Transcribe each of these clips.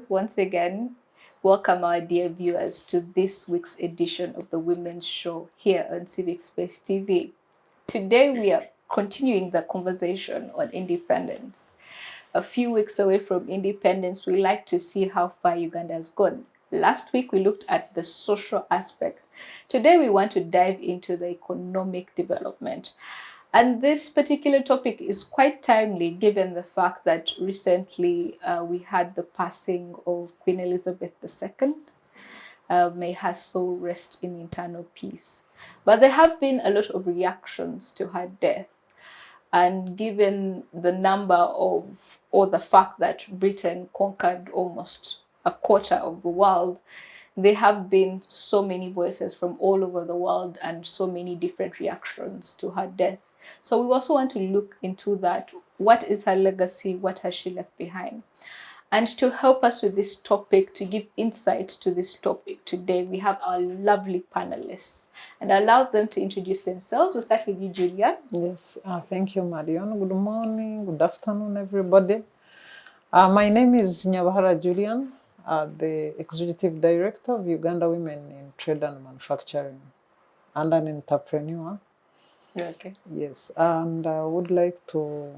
once again. Welcome our dear viewers to this week's edition of the Women's Show here on Civic Space TV. Today we are continuing the conversation on independence. A few weeks away from independence, we like to see how far Uganda has gone. Last week we looked at the social aspect. Today we want to dive into the economic development. And this particular topic is quite timely given the fact that recently we had the passing of Queen Elizabeth II. May her soul rest in eternal peace. But there have been a lot of reactions to her death. And given the number of, or the fact that Britain conquered almost a quarter of the world, there have been so many voices from all over the world and so many different reactions to her death. So we also want to look into that. What is her legacy? What has she left behind? And to help us with this topic, to give insight to this topic today, we have our lovely panelists. And I allow them to introduce themselves. We'll start with you, Julian. Yes, thank you, Marion. Good morning, good afternoon, everybody. My name is Nyabuhara Julian, the Executive Director of Uganda Women in Trade and Manufacturing, and an entrepreneur. Okay. Yes, and I would like to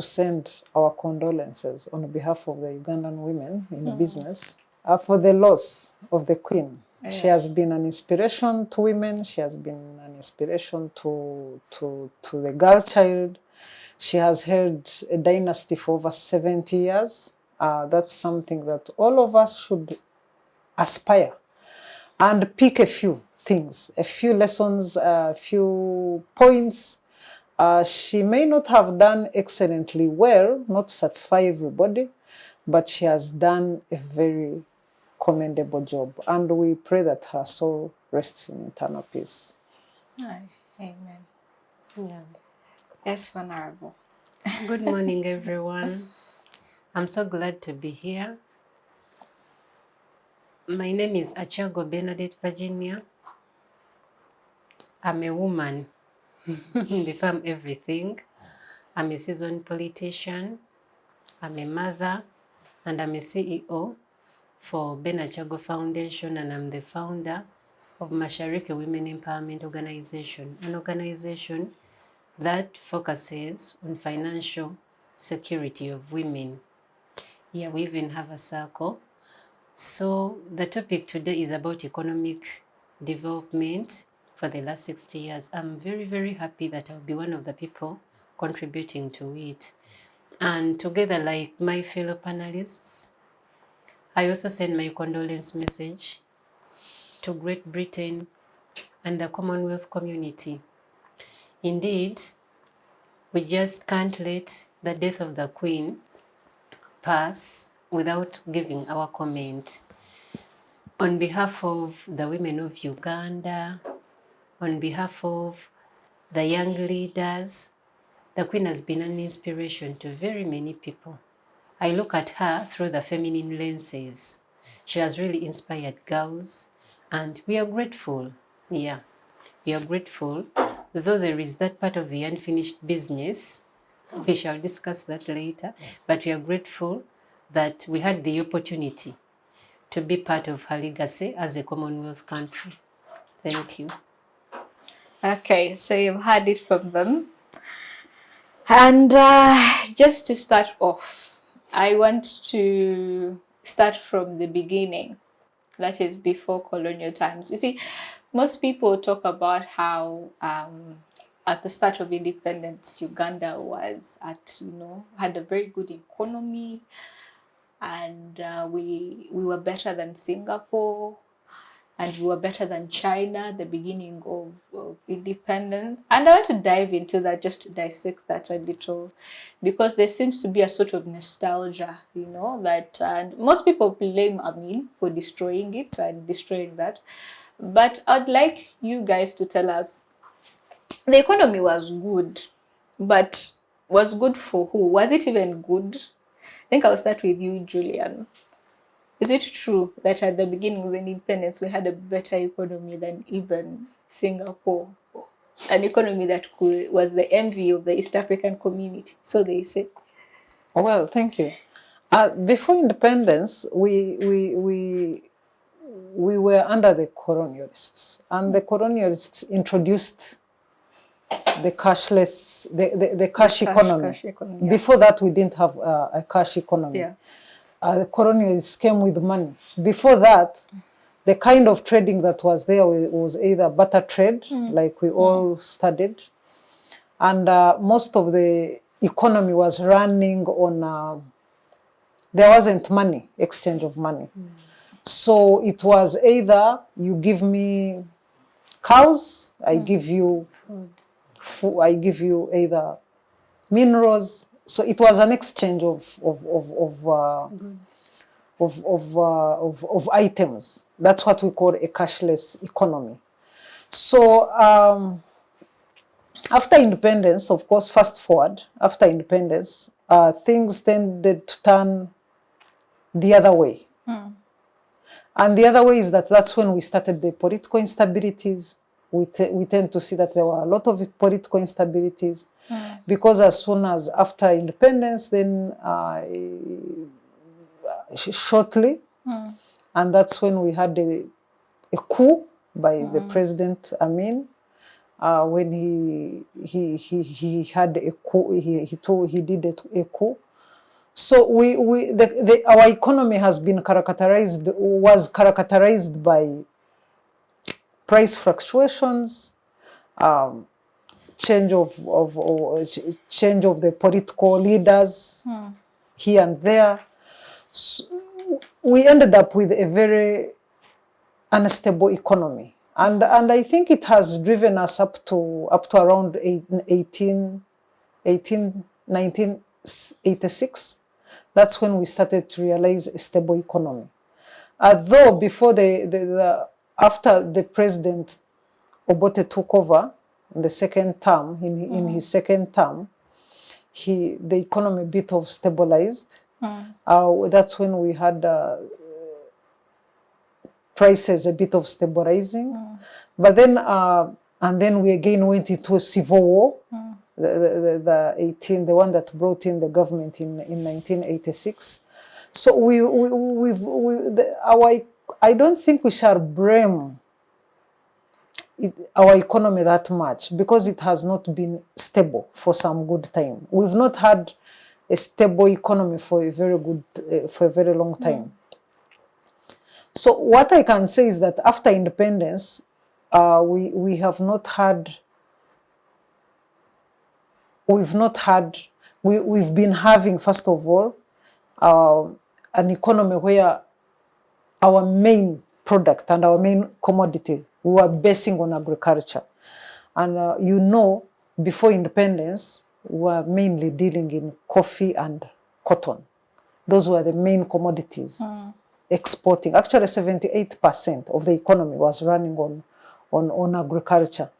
send our condolences on behalf of the Ugandan women in business for the loss of the Queen. Yeah. She has been an inspiration to women. She has been an inspiration to the girl child. She has held a dynasty for over 70 years. That's something that all of us should aspire and pick a few things, a few lessons, a few points. She may not have done excellently well, not to satisfy everybody, but she has done a very commendable job. And we pray that her soul rests in eternal peace. Amen. Yeah. Yes, Venerable. Good morning, everyone. I'm so glad to be here. My name is Acago Bernadette Virginia. I'm a woman before I'm everything. I'm a seasoned politician. I'm a mother, and I'm a CEO for BernaAcago Foundation, and I'm the founder of Mashariki Women Empowerment Organization, an organization that focuses on financial security of women. Yeah, we even have a circle. So the topic today is about economic development for the last 60 years. I'm very, very happy that I'll be one of the people contributing to it. And together, like my fellow panelists, I also send my condolence message to Great Britain and the Commonwealth community. Indeed, we just can't let the death of the Queen pass without giving our comment. On behalf of the women of Uganda, on behalf of the young leaders, the Queen has been an inspiration to very many people. I look at her through the feminine lenses. She has really inspired girls, and we are grateful. Yeah, we are grateful. Though there is that part of the unfinished business, we shall discuss that later, but we are grateful that we had the opportunity to be part of her legacy as a Commonwealth country. Thank you. Okay, so you've heard it from them. And just to start off, I want to start from the beginning, that is before colonial times. You see, most people talk about how at the start of independence, Uganda was had a very good economy, and we were better than Singapore, and we were better than China, the beginning of independence. And I want to dive into that just to dissect that a little, because there seems to be a sort of nostalgia, that and most people blame Amin for destroying it and destroying that. But I'd like you guys to tell us, the economy was good, but was good for who? Was it even good? I think I'll start with you, Julian. Is it true that at the beginning of independence, we had a better economy than even Singapore? An economy that was the envy of the East African community, so they say. Well, thank you. Before independence, we were under the colonialists, and the colonialists introduced the cashless, the cash economy. Cash economy, yeah. Before that, we didn't have a cash economy. Yeah. The colonialists came with money. Before that, the kind of trading that was there was either barter trade, like we all studied, and most of the economy was running on, there wasn't money, exchange of money. So it was either you give me cows, I give you food, I give you either minerals. So it was an exchange of items. That's what we call a cashless economy. So after independence, of course, fast forward, after independence, things tended to turn the other way. And the other way is that that's when we started the political instabilities. We tend to see that there were a lot of political instabilities because as soon as after independence, then shortly, and that's when we had a coup by the president Amin. When he had a coup, he did a coup. So our economy was characterized by price fluctuations, change of the political leaders here and there. So we ended up with a very unstable economy, and I think it has driven us up to around 1986. That's when we started to realize a stable economy. Though before after the president Obote took over in the second term, in his second term, the economy bit of stabilized. That's when we had prices a bit of stabilizing, but then and then we again went into a civil war. The one that brought in the government in 1986. So I don't think we shall blame our economy that much because it has not been stable for some good time. We've not had a stable economy for a very long time. So what I can say is that after independence, we have not had. We've been having, first of all, an economy where our main product and our main commodity, we were basing on agriculture. And before independence, we were mainly dealing in coffee and cotton. Those were the main commodities exporting. Actually, 78% of the economy was running on agriculture.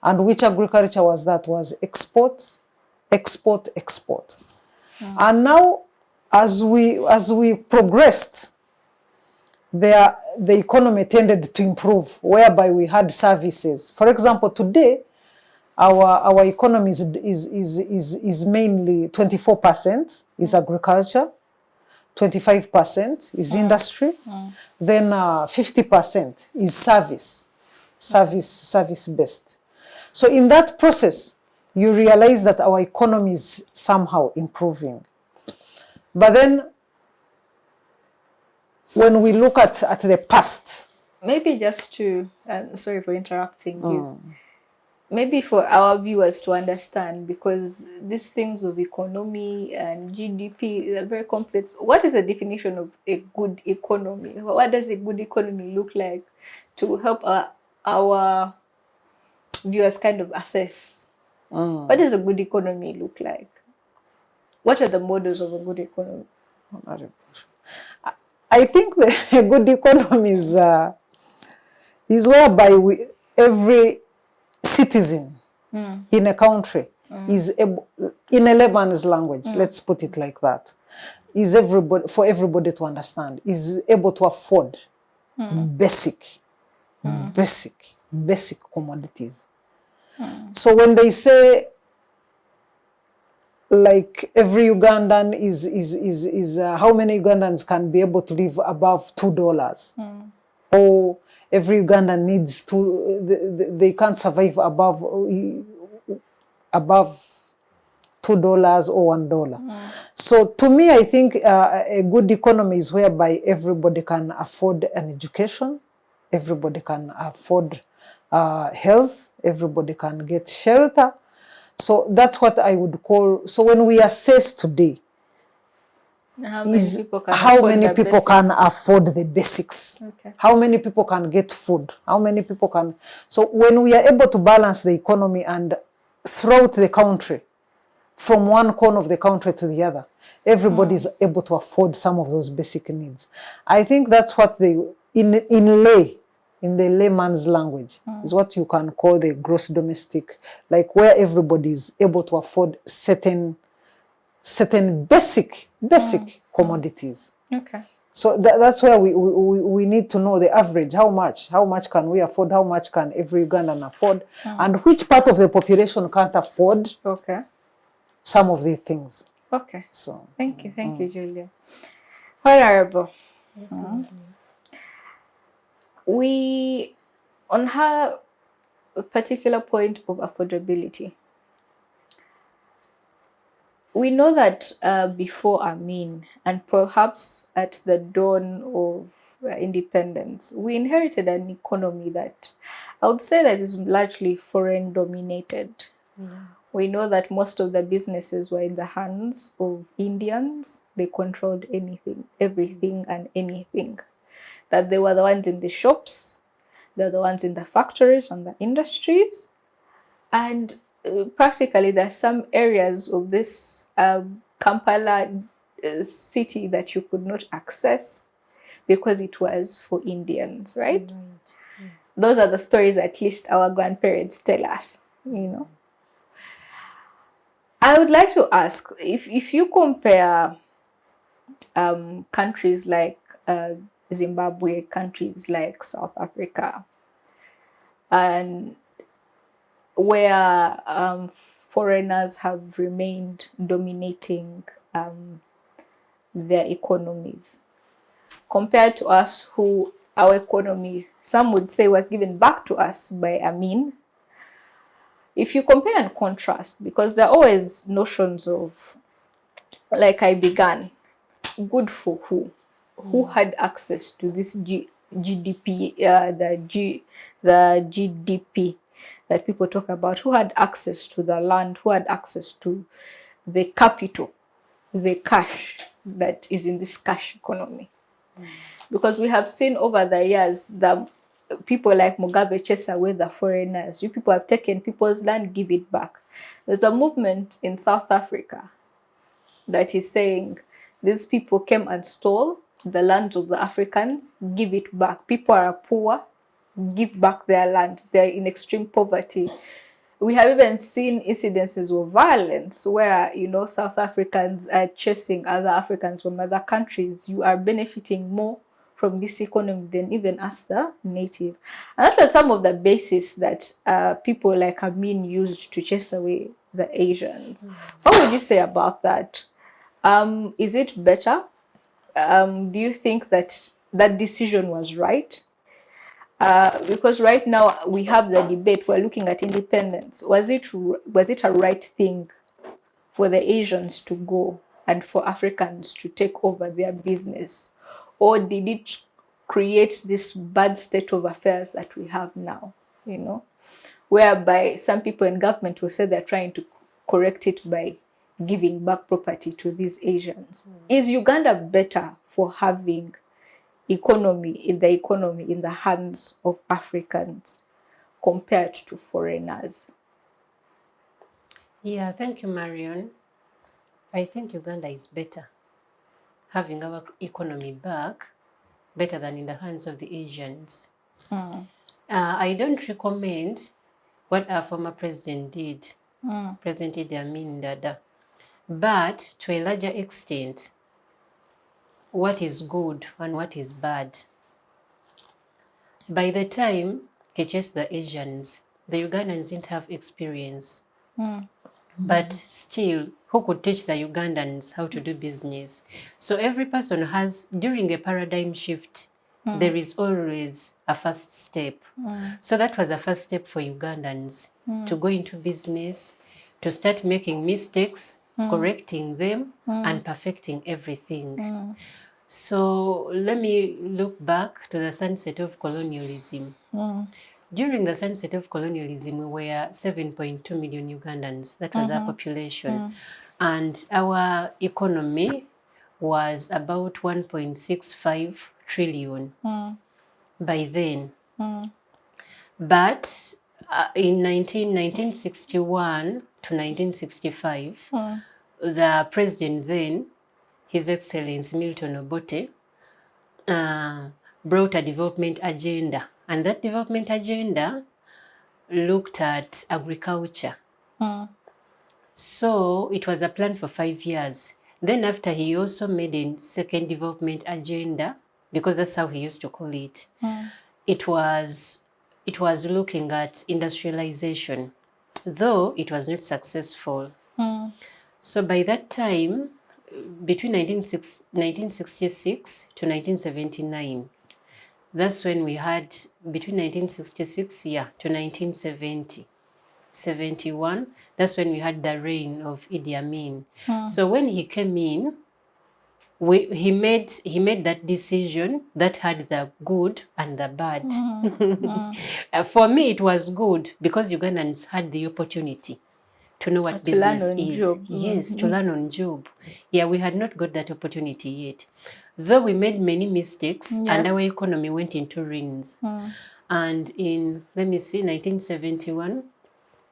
And which agriculture was that? Was export. And now, as we progressed, the economy tended to improve, whereby we had services. For example, today, our economy is mainly 24% is agriculture, 25% is industry, then 50% is service based. So in that process, you realize that our economy is somehow improving. But then, when we look at the past... Maybe just to, sorry for interrupting you, maybe for our viewers to understand, because these things of economy and GDP are very complex. What is the definition of a good economy? What does a good economy look like to help our viewers kind of assess? What does a good economy look like? What are the models of a good economy? I think a good economy is whereby every citizen in a country is able, in a layman's language, let's put it like that, is for everybody to understand, is able to afford basic commodities. So when they say like every Ugandan is how many Ugandans can be able to live above $2? Or every Ugandan needs to, they can't survive above $2 or $1. So to me, I think a good economy is whereby everybody can afford an education, everybody can afford health, everybody can get shelter. So that's what I would call, so when we assess today, How many people can how afford many the people can basics? afford the basics? Okay. How many people can get food? How many people can... So when we are able to balance the economy and throughout the country, from one corner of the country to the other, everybody is able to afford some of those basic needs. I think that's what they, in the layman's language, is what you can call the gross domestic, like where everybody is able to afford certain basic commodities. Okay. So that's where we need to know the average. How much can we afford? How much can every Ugandan afford? And which part of the population can't afford some of these things? Okay. So Thank you, Julian. Honorable. Yes, We, on her particular point of affordability, we know that before Amin, and perhaps at the dawn of independence, we inherited an economy that I would say that is largely foreign dominated. We know that most of the businesses were in the hands of Indians. They controlled anything, everything and anything. That they were the ones in the shops, they're the ones in the factories and the industries. And practically there are some areas of this Kampala city that you could not access because it was for Indians, right? Those are the stories at least our grandparents tell us, you know. I would like to ask, if you compare countries like Zimbabwe, countries like South Africa, and where foreigners have remained dominating their economies, compared to us, who our economy, some would say, was given back to us by Amin. If you compare and contrast, because there are always notions of, like I began, good for who? Who had access to this GDP, the GDP that people talk about? Who had access to the land? Who had access to the capital, the cash that is in this cash economy? Because we have seen over the years that people like Mugabe chase away the foreigners. You people have taken people's land, give it back. There's a movement in South Africa that is saying these people came and stole the lands of the Africans, give it back. People are poor, give back their land. They're in extreme poverty. We have even seen incidences of violence where, you know, South Africans are chasing other Africans from other countries. You are benefiting more from this economy than even us, the native. And that was some of the basis that people like Amin used to chase away the Asians. What would you say about that? Is it better? Do you think that that decision was right? Because right now we have the debate, we're looking at independence. Was it a right thing for the Asians to go and for Africans to take over their business? Or did it create this bad state of affairs that we have now, you know, whereby some people in government will say they're trying to correct it by giving back property to these Asians? Is Uganda better for having the economy in the hands of Africans compared to foreigners? Yeah, thank you, Marion. I think Uganda is better, having our economy back, better than in the hands of the Asians. I don't recommend what our former president did, President Idi Amin Dada, but to a larger extent, what is good and what is bad. By the time he chased the Asians, the Ugandans didn't have experience. but still, who could teach the Ugandans how to do business? So every person has, during a paradigm shift, there is always a first step. So that was a first step for Ugandans to go into business, to start making mistakes, correcting them, and perfecting everything. So let me look back to the sunset of colonialism. During the sunset of colonialism, we were 7.2 million Ugandans. That was our population. And our economy was about 1.65 trillion by then. But in 1961 to 1965, the president then, His Excellency Milton Obote, brought a development agenda. And that development agenda looked at agriculture. So it was a plan for 5 years. Then after, he also made a second development agenda, because that's how he used to call it. It was looking at industrialization, though it was not successful. So by that time, between 1966 to 1979, that's when we had, between 1966 to 1970, 71, that's when we had the reign of Idi Amin. So when he came in, he made that decision that had the good and the bad. For me, it was good because Ugandans had the opportunity to know what business is. Job. Yes, to learn on job. Yeah, we had not got that opportunity yet. Though we made many mistakes and our economy went into ruins. And in, let me see, 1971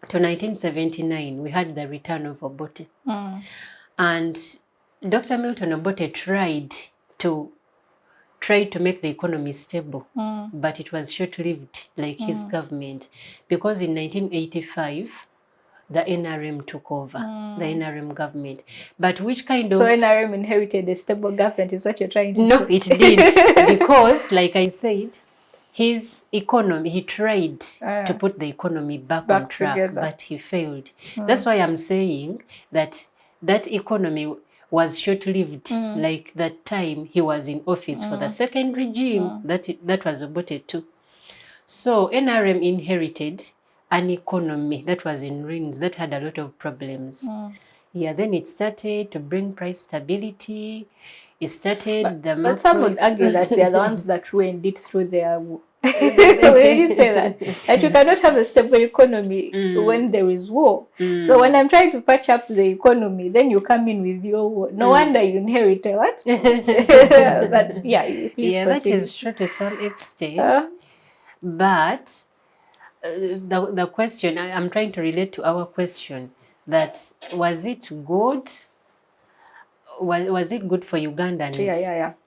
to 1979, we had the return of Obote. And Dr. Milton Obote tried to make the economy stable, but it was short-lived, like his government, because in 1985, the NRM took over, the NRM government. But which kind of... So NRM inherited a stable government is what you're trying to say? No, it did. Because, like I said, his economy, he tried to put the economy back on track, together. But he failed. That's why I'm saying that that economy was short-lived. Like that time he was in office for the second regime, that was Obote too. So NRM inherited an economy that was in ruins, that had a lot of problems. Yeah, then it started to bring price stability. It started but some would argue that they are the ones that ruined it through their... When you say that you cannot have a stable economy when there is war. So when I'm trying to patch up the economy, then you come in with your war. No wonder you inherit a what? But yeah, please continue. That is true to some extent. But the question, I'm trying to relate to our question, that was it good? Was it good for Ugandans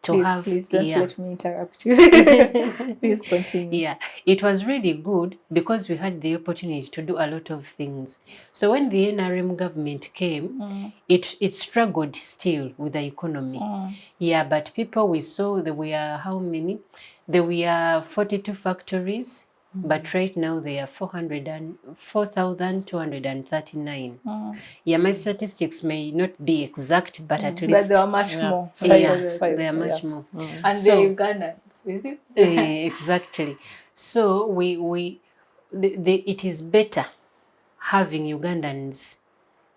to please don't let me interrupt you. Please continue. Yeah, it was really good because we had the opportunity to do a lot of things. So when the NRM government came, it struggled still with the economy. Yeah, but people, we saw there were how many? There were 42 factories. But right now they are 4,239. Yeah, my statistics may not be exact, but at least... But there are much more. Yeah, there are much more. And so, the Ugandans, is it? Exactly. So it is better having Ugandans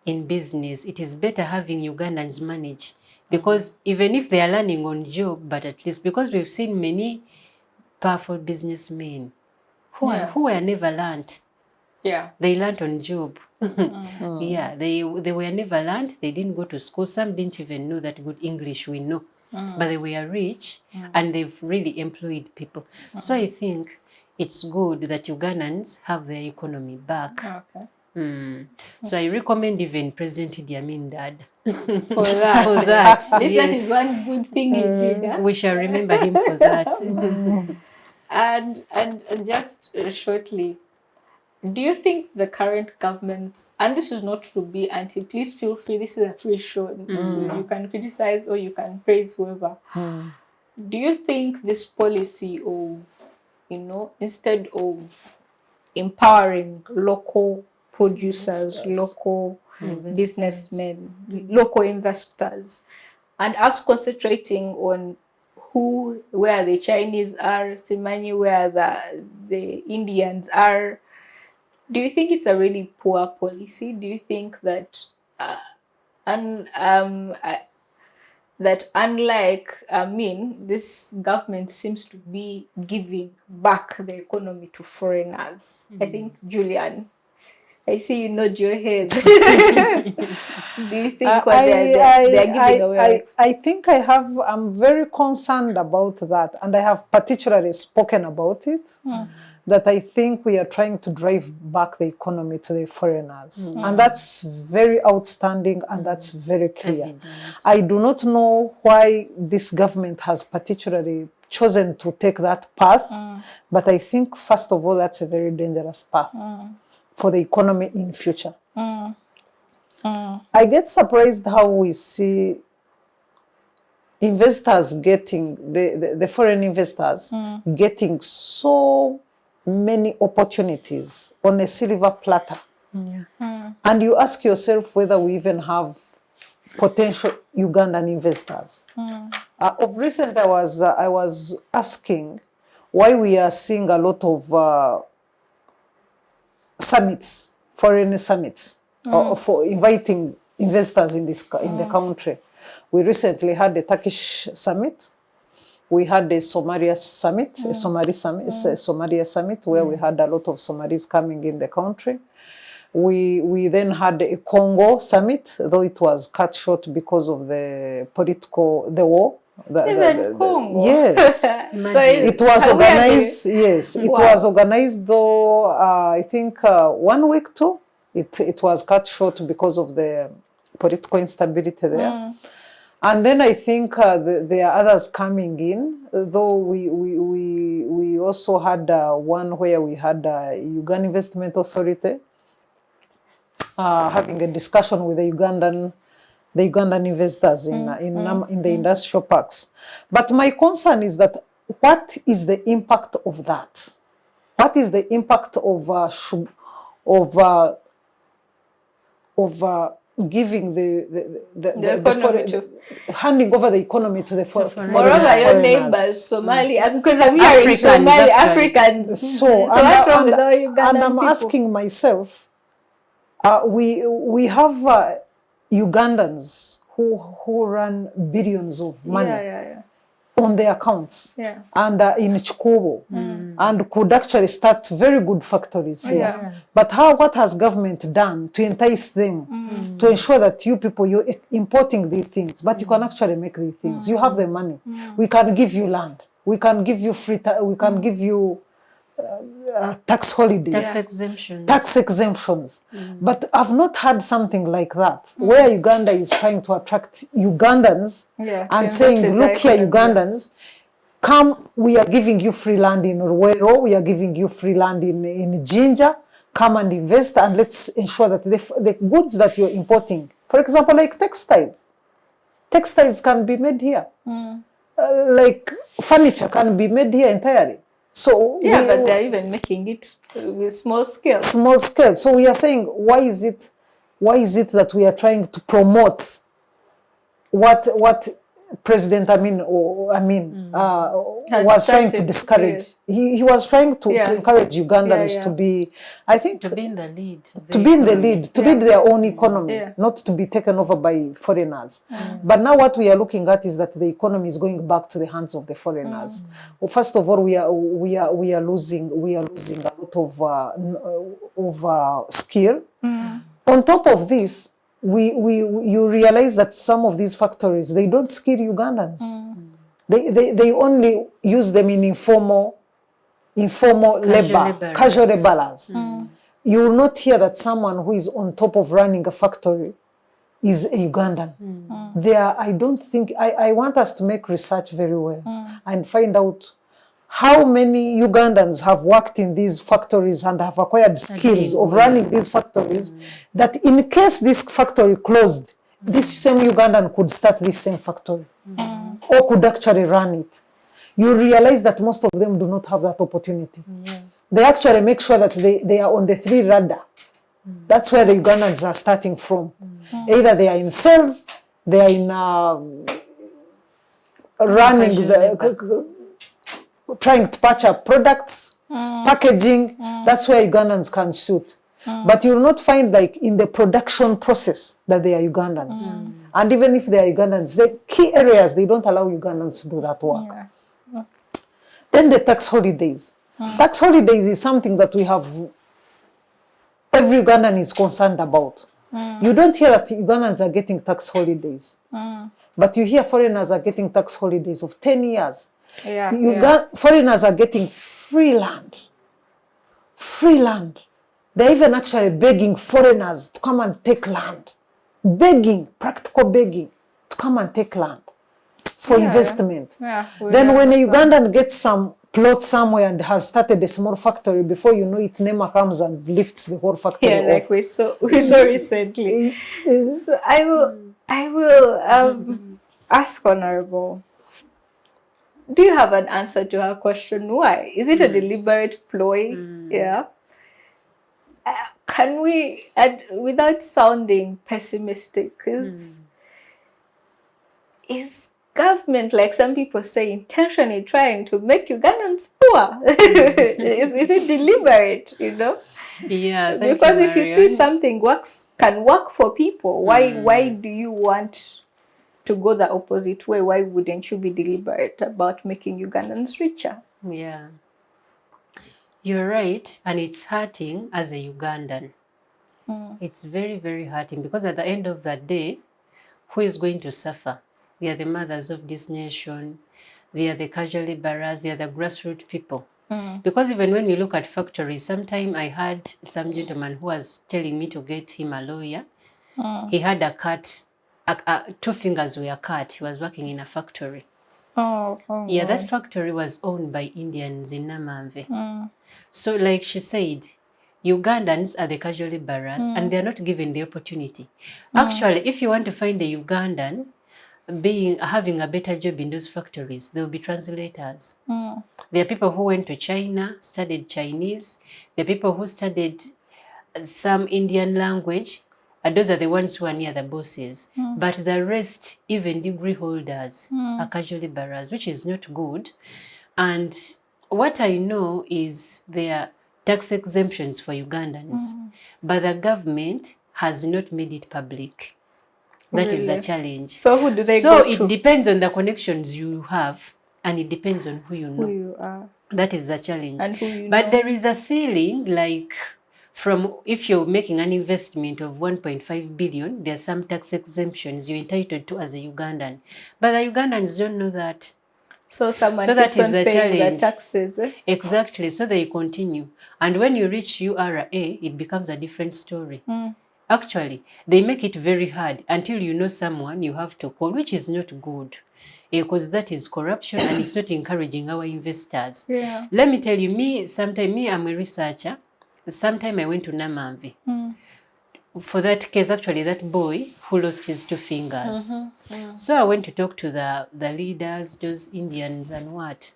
in business. It is better having Ugandans manage. Because even if they are learning on job, but at least, because we've seen many powerful businessmen who were never learned. Yeah. They learned on job. Yeah, they were never learned. They didn't go to school. Some didn't even know that good English we know. But they were rich and they've really employed people. So I think it's good that Ugandans have their economy back. Okay. So I recommend even President Idi Amin Dad for that. For that. That is one good thing he did. Huh? We shall remember him for that. And just shortly, do you think the current government, and this is not to be anti, please feel free, this is a free show, so you can criticize or you can praise whoever. Do you think this policy of, instead of empowering local producers, local businessmen, local investors, and us concentrating on where the Chinese are, Simani, where the Indians are. Do you think it's a really poor policy? Do you think that that unlike this government seems to be giving back the economy to foreigners? I think, Julian, I see you nod your head. Do you think what they're giving away? I think I'm very concerned about that, and I have particularly spoken about it. That I think we are trying to drive back the economy to the foreigners. And that's very outstanding, and that's very clear. Evident. I do not know why this government has particularly chosen to take that path, but I think, first of all, that's a very dangerous path for the economy in future. I get surprised how we see investors getting, the foreign investors getting so many opportunities on a silver platter. And you ask yourself whether we even have potential Ugandan investors. Of recent, I was asking why we are seeing a lot of summits, foreign summits, for inviting investors in the country. We recently had the Turkish summit. We had the Somalia summit, Somalia summit, where we had a lot of Somalis coming in the country. We then had a Congo summit, though it was cut short because of the war. Congo. Yes. So it was organized. Yes, it was organized, though I think 1 week too. It was cut short because of the political instability there. And then I think there are others coming in, though we also had one where we had Uganda Investment Authority having a discussion with the Ugandan investors in the industrial parks. But my concern is that what is the impact of that? What is the impact of giving handing over the economy to the foreigners? Moreover, your neighbors, Somalia, because I'm hearing Somali Africans. So what's wrong with all Ugandan and I'm people? asking myself, we have Ugandans who run billions of money on their accounts and in Chikobo and could actually start very good factories here. But what has government done to entice them to ensure that you people, you're importing these things, but you can actually make these things. You have the money. We can give you land. We can give you we can give you tax holidays. Tax exemptions. But I've not had something like that, where Uganda is trying to attract Ugandans and saying, look here, Ugandans, come, we are giving you free land in Ruwero, we are giving you free land in Jinja, come and invest, and let's ensure that the goods that you're importing, for example, like textiles can be made here. Like furniture can be made here entirely. So but they're even making it with small scale. Small scale. So we are saying, why is it that we are trying to promote what President was trying to discourage? He was trying to encourage Ugandans to be, I think, to be in the lead. To lead their own economy, not to be taken over by foreigners. But now what we are looking at is that the economy is going back to the hands of the foreigners. Well, first of all, we are losing a lot of skill. On top of this, you realize that some of these factories, they don't skill Ugandans. They only use them in informal labor, casual laborers. You will not hear that someone who is on top of running a factory is a Ugandan. I don't think, I want us to make research very well and find out how many Ugandans have worked in these factories and have acquired skills of running these factories, that in case this factory closed, this same Ugandan could start this same factory or could actually run it. You realize that most of them do not have that opportunity. They actually make sure that they are on the 3 radar. That's where the Ugandans are starting from. Either they are in sales, they are in running trying to patch up products, packaging. That's where Ugandans can shoot. But you will not find like in the production process that they are Ugandans. And even if they are Ugandans, the key areas, they don't allow Ugandans to do that work. Yeah. Then the tax holidays. Tax holidays is something that we have, every Ugandan is concerned about. You don't hear that Ugandans are getting tax holidays. But you hear foreigners are getting tax holidays of 10 years. Foreigners are getting free land. Free land. They're even actually begging foreigners to come and take land. Begging, practical begging, to come and take land for investment. Then when a Ugandan gets some plot somewhere and has started a small factory, before you know it, NEMA comes and lifts the whole factory off. Like we saw recently. So I will ask Honorable, do you have an answer to her question? Why? Is it a deliberate ploy? Yeah. Can we, without sounding pessimistic, is government, like some people say, intentionally trying to make Ugandans poor? Is it deliberate, you know? Yeah, because if you see something can work for people, why do you want to go the opposite way? Why wouldn't you be deliberate about making Ugandans richer? Yeah. You're right, and it's hurting as a Ugandan. It's very, very hurting, because at the end of the day, who is going to suffer? They are the mothers of this nation. They are the casual laborers. They are the grassroots people. Because even when we look at factories, sometime I had some gentleman who was telling me to get him a lawyer. He had a cut, 2 fingers were cut. He was working in a factory. Yeah, that factory was owned by Indians in Namamve. So like she said, Ugandans are the casual laborers and they're not given the opportunity. Actually, if you want to find a Ugandan having a better job in those factories, there will be translators. There are people who went to China, studied Chinese. There are people who studied some Indian language. And those are the ones who are near the bosses. But the rest, even degree holders, are casual laborers, which is not good. And what I know is there are tax exemptions for Ugandans, but the government has not made it public. That is the challenge. So who do they go to? So it depends on the connections you have, and it depends on who you know. Who you are. That is the challenge. And who you but know. There is a ceiling, like from if you're making an investment of 1.5 billion, there are some tax exemptions you're entitled to as a Ugandan. But the Ugandans don't know that. So someone keeps on paying the taxes. Exactly, so they continue. And when you reach URA, it becomes a different story. Actually, they make it very hard until you know someone you have to call, which is not good. Because that is corruption and it's not encouraging our investors. Yeah. Let me tell you, I'm a researcher. Sometime I went to Namamve. For that case, actually, that boy who lost his 2 fingers. So I went to talk to the leaders, those Indians and what.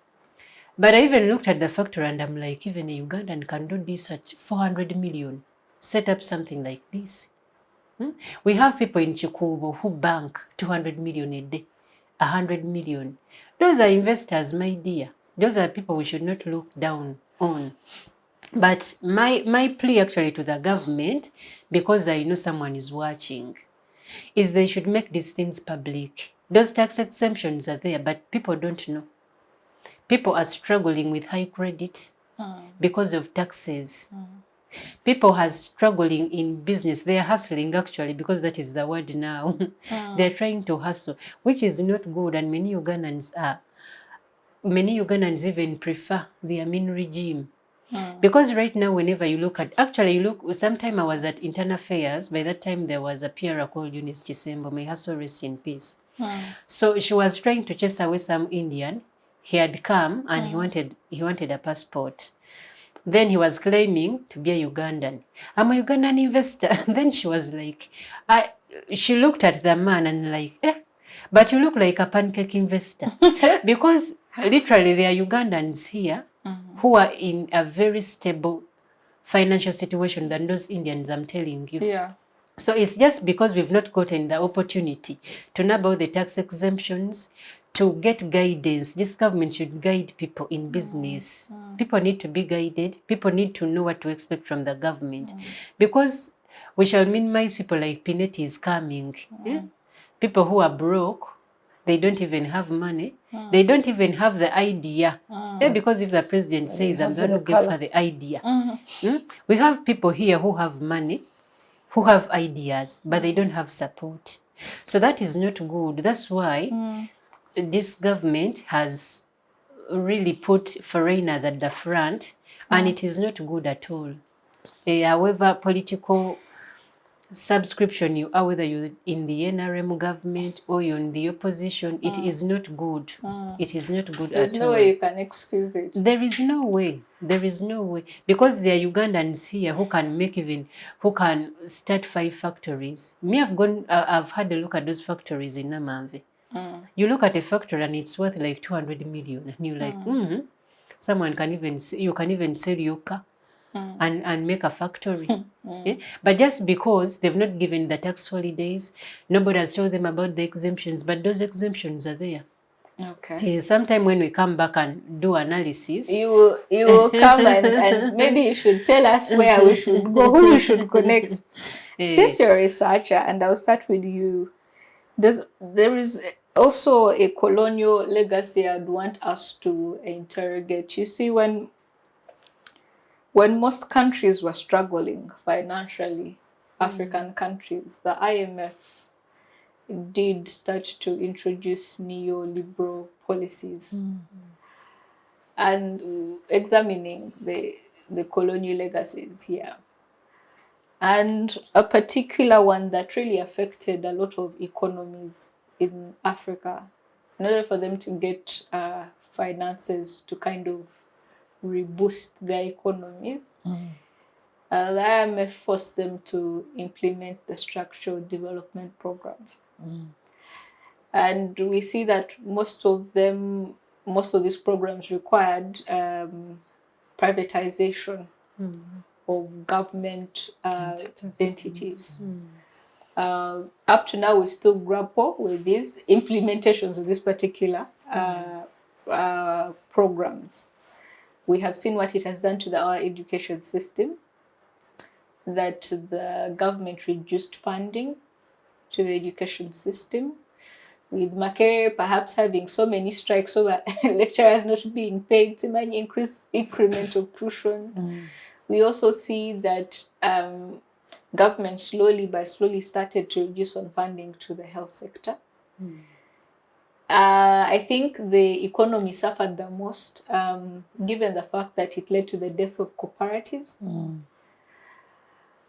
But I even looked at the factory and I'm like, even a Ugandan can do this at 400 million. Set up something like this. We have people in Chikubo who bank 200 million a day, 100 million. Those are investors, my dear. Those are people we should not look down on. But my plea actually to the government, because I know someone is watching, is they should make these things public. Those tax exemptions are there, but people don't know. People are struggling with high credit because of taxes. People are struggling in business. They are hustling actually, because that is the word now. They are trying to hustle, which is not good, and many Ugandans even prefer the Amin regime. Because right now, whenever you look at, sometime I was at Internal Affairs. By that time, there was a PR called Eunice Chisembo. May her soul rest in peace. So she was trying to chase away some Indian. He had come and he wanted a passport. Then he was claiming to be a Ugandan. I'm a Ugandan investor. Then she was like, she looked at the man and like, but you look like a pancake investor. Because literally there are Ugandans here who are in a very stable financial situation than those Indians, I'm telling you. Yeah. So it's just because we've not gotten the opportunity to know about the tax exemptions, to get guidance. This government should guide people in business. People need to be guided. People need to know what to expect from the government. Because we shall minimize people like Pineti is coming. People who are broke, they don't even have money. They don't even have the idea. Because if the president says, I'm the one who gave her the idea. We have people here who have money, who have ideas, but they don't have support. So that is not good. That's why this government has really put foreigners at the front, and it is not good at all. However, political subscription you are, whether you're in the NRM government or you're in the opposition, it is not good. It is not good There's at no all. way you can excuse it. There is no way. There is no way. Because there are Ugandans here who can start 5 factories. Me, I've had a look at those factories in Namamve. You look at a factory and it's worth like 200 million. And you're like, someone you can even sell your car and make a factory. But just because they've not given the tax holidays, nobody has told them about the exemptions, but those exemptions are there. Okay. Sometime when we come back and do analysis, You will come and maybe you should tell us where we should go, who we should connect. Since you're a researcher, and I'll start with you, there is also a colonial legacy I'd want us to interrogate. You see, when most countries were struggling financially, African countries, the IMF did start to introduce neoliberal policies and examining the colonial legacies here. And a particular one that really affected a lot of economies in Africa, in order for them to get finances to kind of reboost their economies, the IMF forced them to implement the structural development programs. And we see that most of these programs required privatization of government entities. Up to now, we still grapple with these implementations of these particular programs. We have seen what it has done to our education system, that the government reduced funding to the education system, with Makere perhaps having so many strikes over lecturers not being paid, so many increment of tuition. We also see that government slowly started to reduce on funding to the health sector. I think the economy suffered the most, given the fact that it led to the death of cooperatives.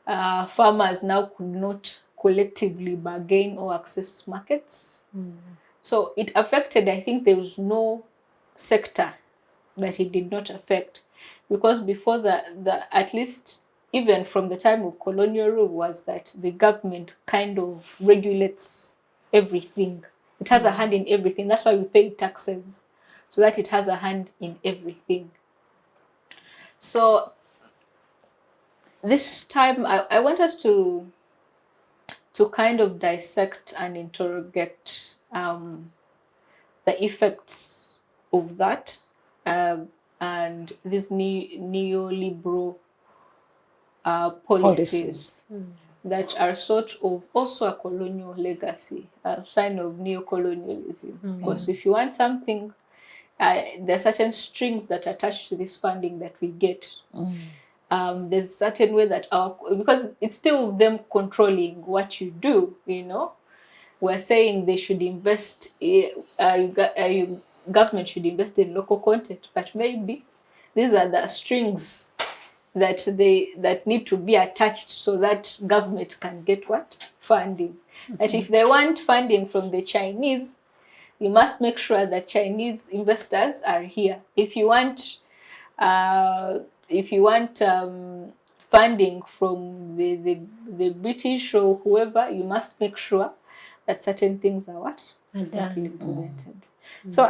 Farmers now could not collectively bargain or access markets. So it affected, I think there was no sector that it did not affect, because before at least even from the time of colonial rule, was that the government kind of regulates everything. It has a hand in everything. That's why we pay taxes, so that it has a hand in everything. So this time I want us to kind of dissect and interrogate the effects of that and these neoliberal policies that are sort of also a colonial legacy, a sign of neocolonialism. Because if you want something, there are certain strings that are attached to this funding that we get. There's a certain way that because it's still them controlling what you do, we're saying they should invest, government should invest in local content, but maybe these are the strings that need to be attached so that government can get what? Funding. That if they want funding from the Chinese, you must make sure that Chinese investors are here. If you want funding from the British or whoever, you must make sure that certain things are what? Implemented. So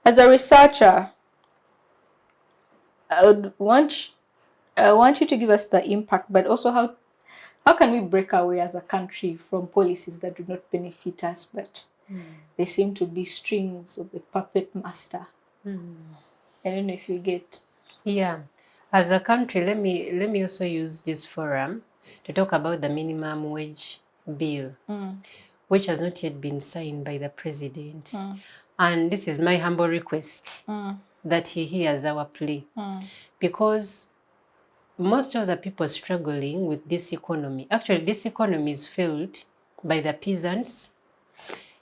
as a researcher, I would want I want you to give us the impact, but also how can we break away as a country from policies that do not benefit us, but they seem to be strings of the puppet master? I don't know if you get. Yeah, as a country, let me also use this forum to talk about the minimum wage bill, which has not yet been signed by the president. And this is my humble request that he hears our plea, because most of the people struggling with this economy, actually this economy is fueled by the peasants,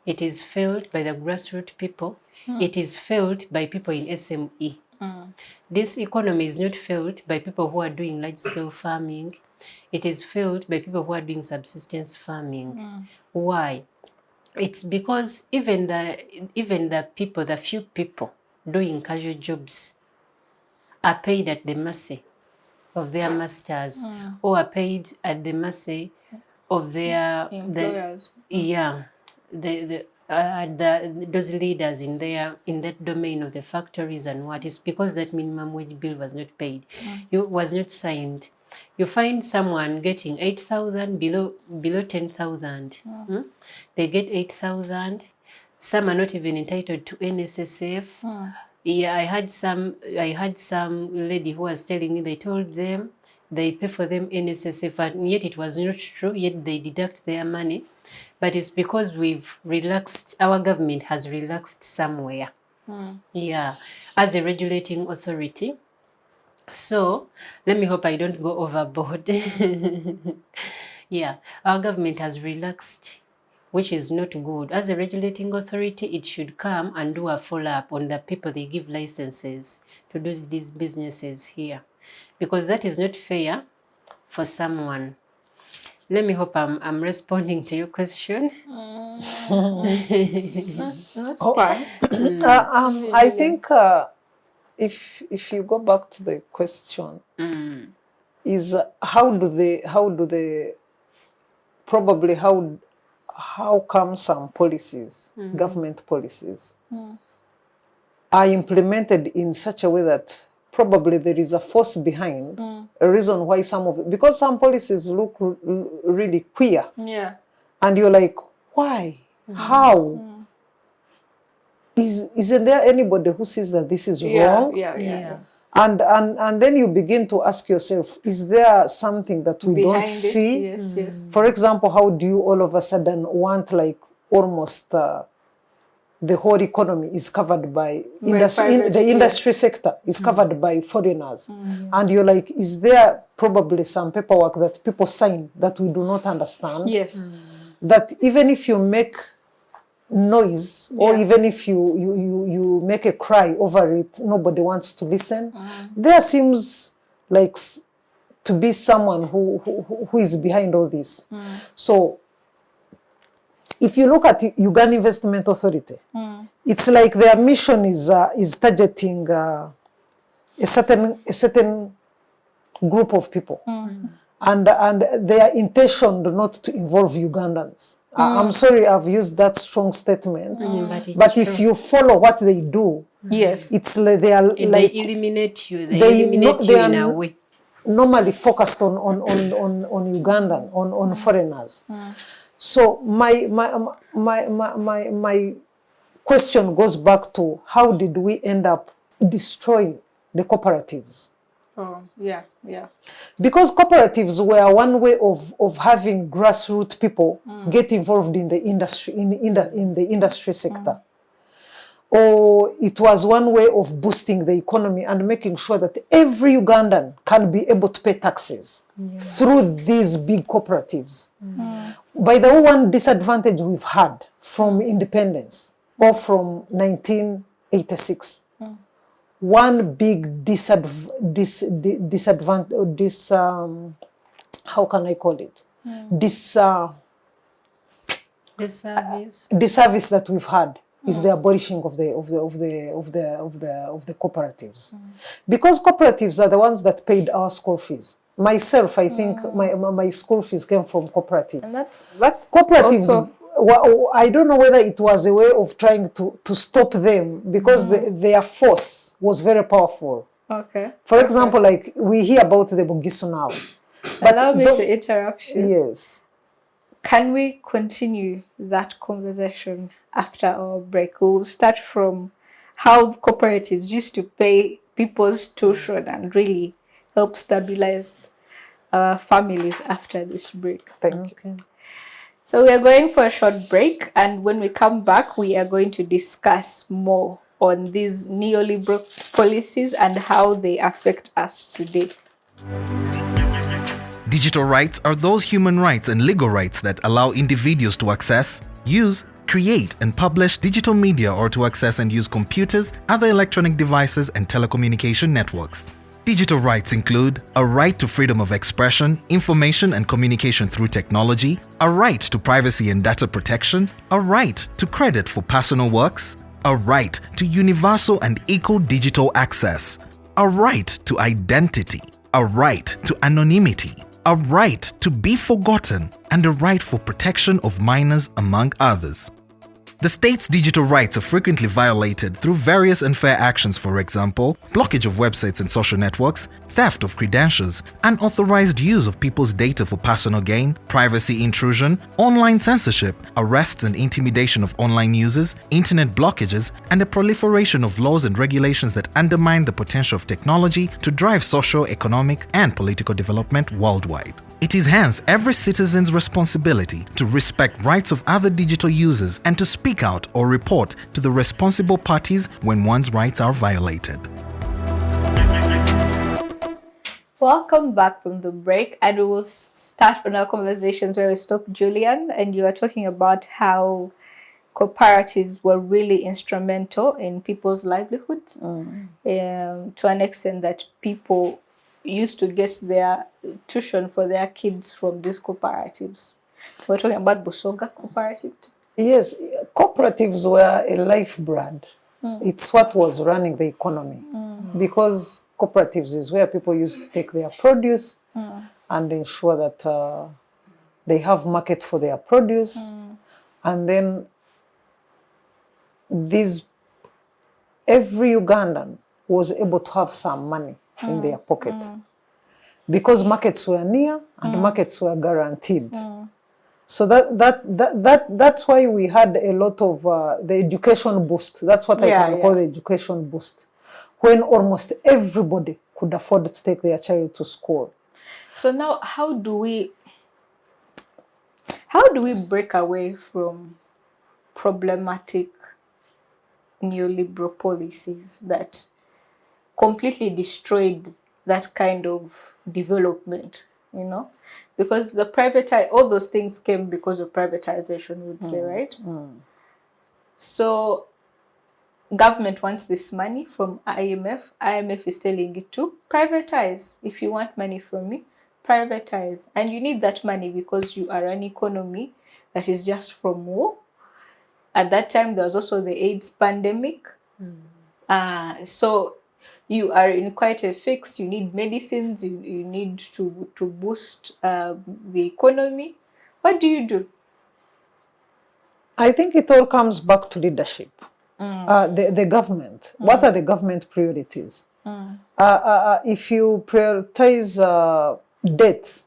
it is fueled by the grassroots people, it is fueled by people in SME. This economy is not fueled by people who are doing large-scale farming. It is fueled by people who are doing subsistence farming. Why? It's because even the people, the few people doing casual jobs are paid at the mercy of their masters, or are paid at the mercy of their Employers. those leaders in that domain of the factories and what. It's because that minimum wage bill was not paid, was not signed. You find someone getting 8,000 below 10,000. They get 8,000. Some are not even entitled to NSSF. Yeah, I had some lady who was telling me they told them they pay for them NSSF, and yet it was not true, yet they deduct their money. But it's because we've relaxed, our government has relaxed somewhere. Yeah, as a regulating authority. So let me hope I don't go overboard. Yeah, our government has relaxed, which is not good. As a regulating authority, it should come and do a follow-up on the people they give licenses to do these businesses here, because that is not fair for someone. Let me hope I'm responding to your question. That's fine. I think if you go back to the question, is how come some policies, government policies, are implemented in such a way that probably there is a force behind, a reason why because some policies look really queer. Yeah. And you're like, why? How? Isn't there anybody who sees that this is wrong? Yeah. And then you begin to ask yourself, is there something that we Behind don't it? see? Yes. For example, how do you all of a sudden want like almost the whole economy is covered by the industry sector is covered by foreigners? And you're like, is there probably some paperwork that people sign that we do not understand? Yes. That even if you make noise, or even if you make a cry over it, nobody wants to listen. There seems like to be someone who is behind all this. So if you look at Uganda Investment Authority, it's like their mission is targeting a certain group of people, and they are intentioned not to involve Ugandans. I'm sorry I've used that strong statement, but if you follow what they do, it's like they are they eliminate you. They eliminate you in a way. Normally focused on Ugandan, on foreigners. So my question goes back to, how did we end up destroying the cooperatives? Oh, yeah. Because cooperatives were one way of having grassroots people get involved in the industry, in the industry sector. Or it was one way of boosting the economy and making sure that every Ugandan can be able to pay taxes through these big cooperatives. By the way, one disadvantage we've had from independence or from 1986, one big disadvantage, how can I call it? Disservice that we've had is the abolishing of the cooperatives, because cooperatives are the ones that paid our school fees. Myself, I think my school fees came from cooperatives. And that's cooperatives. Also, well, I don't know whether it was a way of trying to stop them, because their force was very powerful. Okay. For example, like we hear about the Bugisu now. But allow me to interrupt you. Yes. Can we continue that conversation after our break? We'll start from how cooperatives used to pay people's tuition and really help stabilize families after this break. Thank you. Okay. So we are going for a short break, and when we come back, we are going to discuss more on these neoliberal policies and how they affect us today. Digital rights are those human rights and legal rights that allow individuals to access, use, create, and publish digital media or to access and use computers, other electronic devices, and telecommunication networks. Digital rights include a right to freedom of expression, information and communication through technology, a right to privacy and data protection, a right to credit for personal works, a right to universal and equal digital access, a right to identity, a right to anonymity, a right to be forgotten, and a right for protection of minors, among others. The state's digital rights are frequently violated through various unfair actions, for example, blockage of websites and social networks, theft of credentials, unauthorized use of people's data for personal gain, privacy intrusion, online censorship, arrests and intimidation of online users, internet blockages, and the proliferation of laws and regulations that undermine the potential of technology to drive social, economic, and political development worldwide. It is hence every citizen's responsibility to respect rights of other digital users and to speak out or report to the responsible parties when one's rights are violated. Welcome back from the break, and we will start on our conversations where we stopped Julian, and you were talking about how cooperatives were really instrumental in people's livelihoods to an extent that people used to get their tuition for their kids from these cooperatives. We're talking about Busoga Cooperative. Yes, cooperatives were a lifeblood. It's what was running the economy. Because cooperatives is where people used to take their produce and ensure that they have market for their produce. And then every Ugandan was able to have some money in their pocket. Because markets were near and markets were guaranteed. So that's why we had a lot of the education boost. That's what I can call the education boost. When almost everybody could afford to take their child to school. So now how do we break away from problematic neoliberal policies that completely destroyed that kind of development, you know? Because all those things came because of privatization, we would say, right? So government wants this money from IMF. IMF is telling it to privatize. If you want money from me, privatize. And you need that money because you are an economy that is just from war. At that time, there was also the AIDS pandemic. So you are in quite a fix. You need medicines. You need to boost the economy. What do you do? I think it all comes back to leadership. The government. What are the government priorities? If you prioritize debt,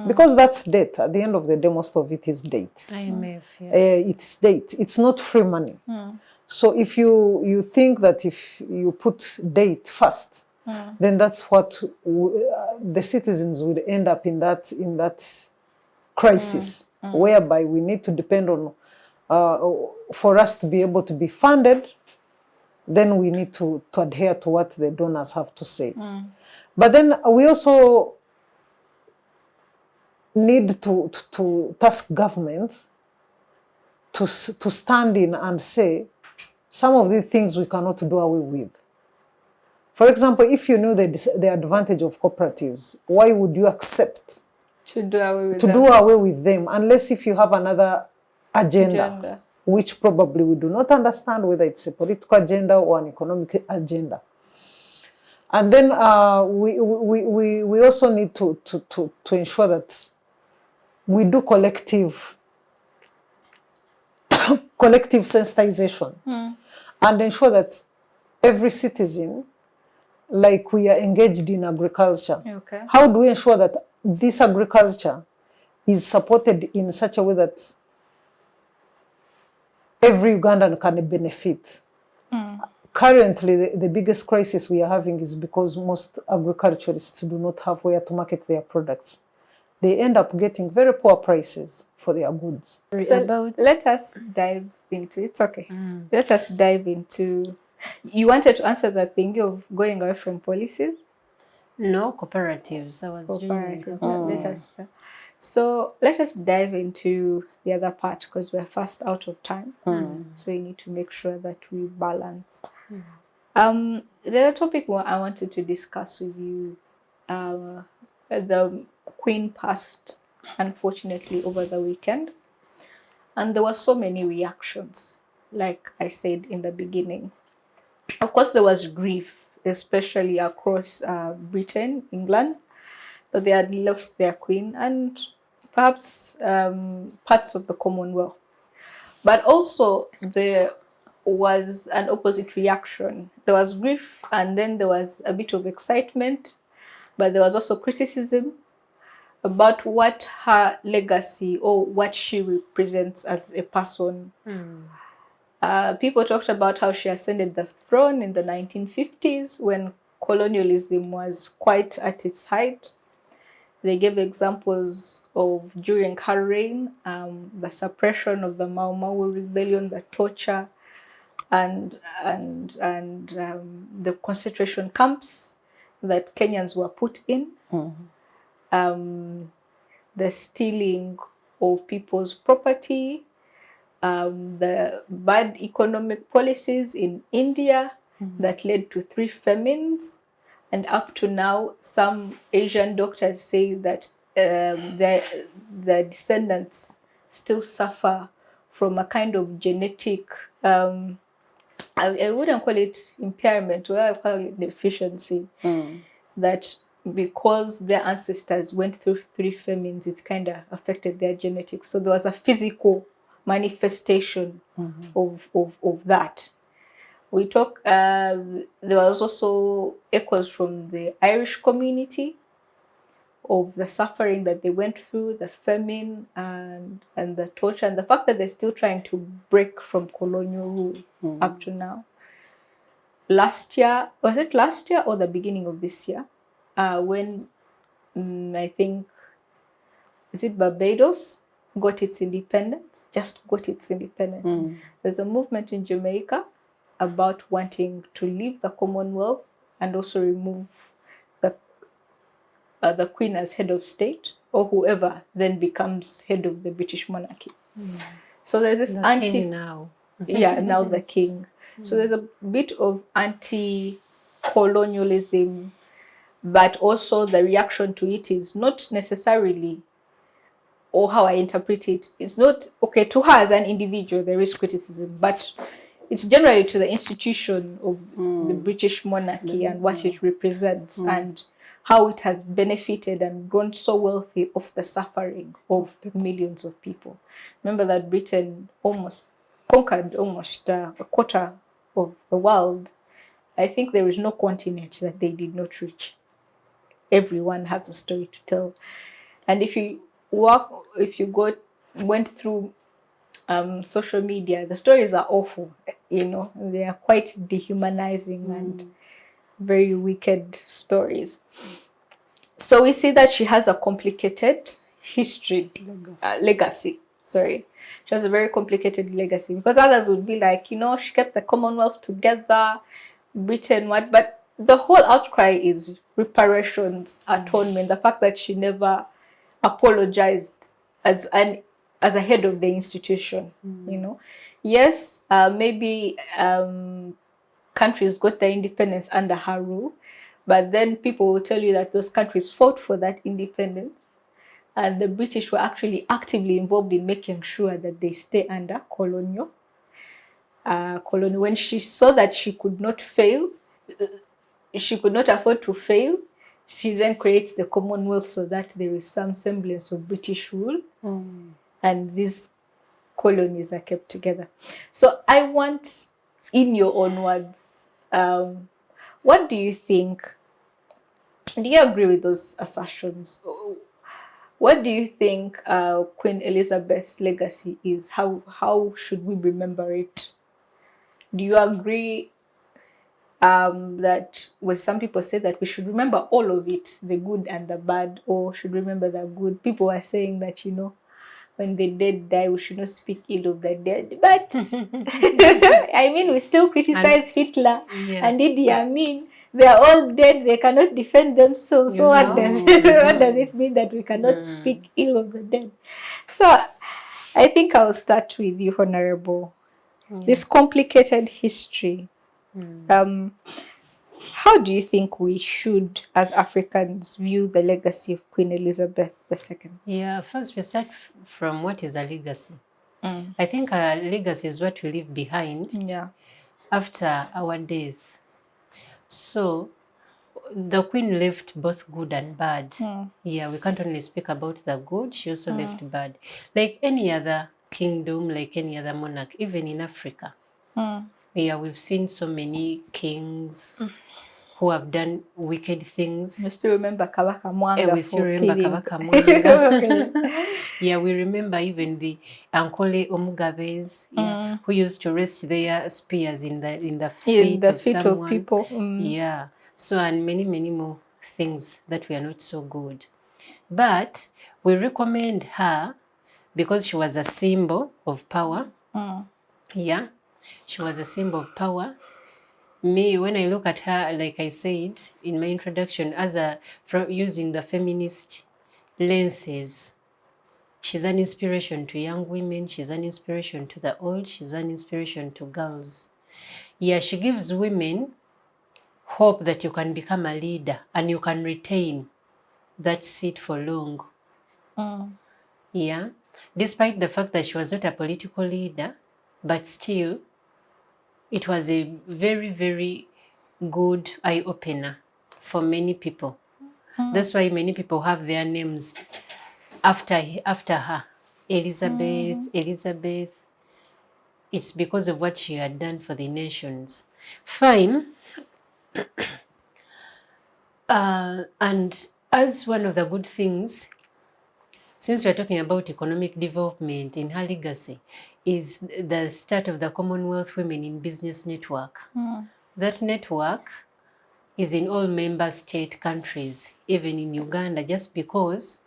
because that's debt. At the end of the day, most of it is debt. IMF, it's debt. It's not free money. So if you think that if you put debt first, then that's what the citizens would end up in that crisis, whereby we need to depend on, for us to be able to be funded, then we need to adhere to what the donors have to say. But then we also need to task government to stand in and say, some of these things we cannot do away with. For example, if you know the advantage of cooperatives, why would you accept to do away with them, unless if you have another agenda, which probably we do not understand, whether it's a political agenda or an economic agenda. And then we also need to ensure that we do collective sensitization and ensure that every citizen like we are engaged in agriculture. Okay. How do we ensure that this agriculture is supported in such a way that every Ugandan can benefit? Currently, the biggest crisis we are having is because most agriculturists do not have where to market their products. They end up getting very poor prices for their goods. So let us dive into it. Okay. Let us dive into. You wanted to answer that thing of going away from policies? No, cooperatives. I was doing Cooperative. So let us dive into the other part because we're fast out of time. So we need to make sure that we balance. The other topic I wanted to discuss with you, the Queen passed, unfortunately, over the weekend. And there were so many reactions, like I said in the beginning. Of course, there was grief, especially across Britain, England, that they had lost their queen, and perhaps parts of the Commonwealth. But also there was an opposite reaction. There was grief, and then there was a bit of excitement, but there was also criticism about what her legacy or what she represents as a person. People talked about how she ascended the throne in the 1950s when colonialism was quite at its height. They gave examples of during her reign, the suppression of the Mau Mau rebellion, the torture, and the concentration camps that Kenyans were put in, the stealing of people's property, the bad economic policies in India that led to 3 famines. And up to now, some Asian doctors say that the descendants still suffer from a kind of genetic, I wouldn't call it impairment, I call it deficiency, that because their ancestors went through 3 famines, it kind of affected their genetics. So there was a physical manifestation of that. We talk. There was also echoes from the Irish community of the suffering that they went through, the famine and the torture, and the fact that they're still trying to break from colonial rule up to now. Last year, was it last year or the beginning of this year, when I think, is it Barbados got its independence? Just got its independence. There's a movement in Jamaica about wanting to leave the Commonwealth and also remove the Queen as head of state, or whoever then becomes head of the British monarchy. So there's this king now. Now the king. So there's a bit of anti-colonialism, but also the reaction to it is not necessarily, or how I interpret it, it's not, okay, to her as an individual, there is criticism, but it's generally to the institution of the British monarchy and what it represents and how it has benefited and grown so wealthy of the suffering of millions of people. Remember that Britain almost conquered almost a quarter of the world. I think there is no continent that they did not reach. Everyone has a story to tell. And if you went through social media, the stories are awful. They are quite dehumanizing and very wicked stories. So we see that she has a complicated legacy. Sorry, she has a very complicated legacy, because others would be like, she kept the Commonwealth together, Britain, what? But the whole outcry is reparations, atonement, the fact that she never apologized as a head of the institution. Yes, maybe countries got their independence under her rule, but then people will tell you that those countries fought for that independence, and the British were actually actively involved in making sure that they stay under colonial. When she saw that she could not fail, she could not afford to fail, she then creates the Commonwealth so that there is some semblance of British rule, and these colonies are kept together. So I want, in your own words, What do you think? Do you agree with those assertions? What do you think Queen Elizabeth's legacy is? How should we remember it? Do you agree that when some people say that we should remember all of it, the good and the bad, or should remember the good? People are saying that, you know, when the dead die, we should not speak ill of the dead. But I mean, we still criticize Hitler and Idi Amin. They are all dead. They cannot defend themselves. So what does what does it mean that we cannot speak ill of the dead? So I think I'll start with you, Honorable. This complicated history. How do you think we should, as Africans, view the legacy of Queen Elizabeth II? Yeah, first we start from what is a legacy. I think a legacy is what we leave behind after our death. So the Queen left both good and bad. Yeah, we can't only speak about the good, she also left bad. Like any other kingdom, like any other monarch, even in Africa. Yeah, we've seen so many kings who have done wicked things. We still remember Kabaka Mwanga. We still remember Kabaka Mwanga. Yeah, we remember even the Ankole Omugabes, who used to rest their spears in the feet of someone. Of people. Yeah, so and many more things that were not so good. But we recommend her because she was a symbol of power. Yeah, she was a symbol of power. Me, when I look at her, like I said in my introduction, using the feminist lenses, she's an inspiration to young women, she's an inspiration to the old, she's an inspiration to girls. Yeah, she gives women hope that you can become a leader and you can retain that seat for long. Yeah, despite the fact that she was not a political leader, but still, it was a very, very good eye-opener for many people. That's why many people have their names after her. Elizabeth. It's because of what she had done for the nations. Fine. And as one of the good things, since we're talking about economic development in her legacy, is the start of the Commonwealth Women in Business Network. That network is in all member state countries, even in Uganda, just because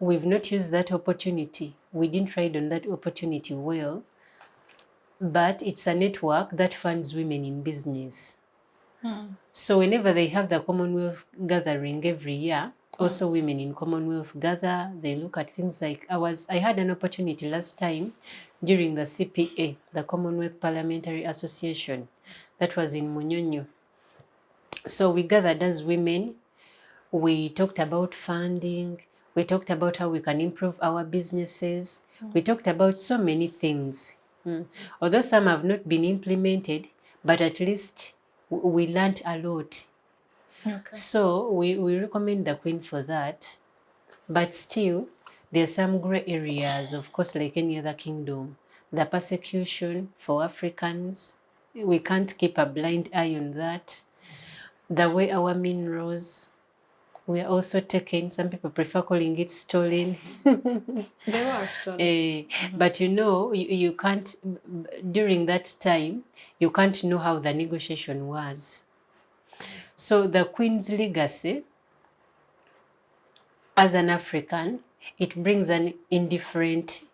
we've not used that opportunity. We didn't ride on that opportunity well, but it's a network that funds women in business. So whenever they have the Commonwealth gathering every year, also women in Commonwealth gather, they look at things like, I had an opportunity last time during the CPA, the Commonwealth Parliamentary Association, that was in Munyonyo. So we gathered as women, we talked about funding, we talked about how we can improve our businesses, we talked about so many things. Although some have not been implemented, but at least we learned a lot. So we recommend the Queen for that. But still, there are some gray areas, of course, like any other kingdom. The persecution for Africans, we can't keep a blind eye on that. The way our minerals were also taken, some people prefer calling it stolen. They were stolen. But you know, you can't, during that time, you can't know how the negotiation was. So the Queen's legacy, as an African, it brings an indifferent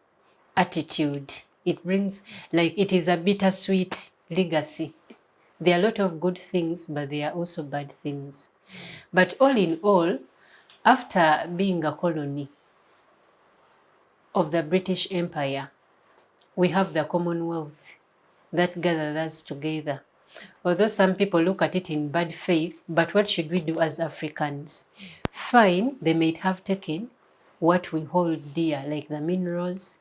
attitude. It brings, like, it is a bittersweet legacy. There are a lot of good things, but there are also bad things. But all in all, after being a colony of the British Empire, we have the Commonwealth that gathered us together. Although some people look at it in bad faith, but what should we do as Africans? Fine, they might have taken what we hold dear, like the minerals.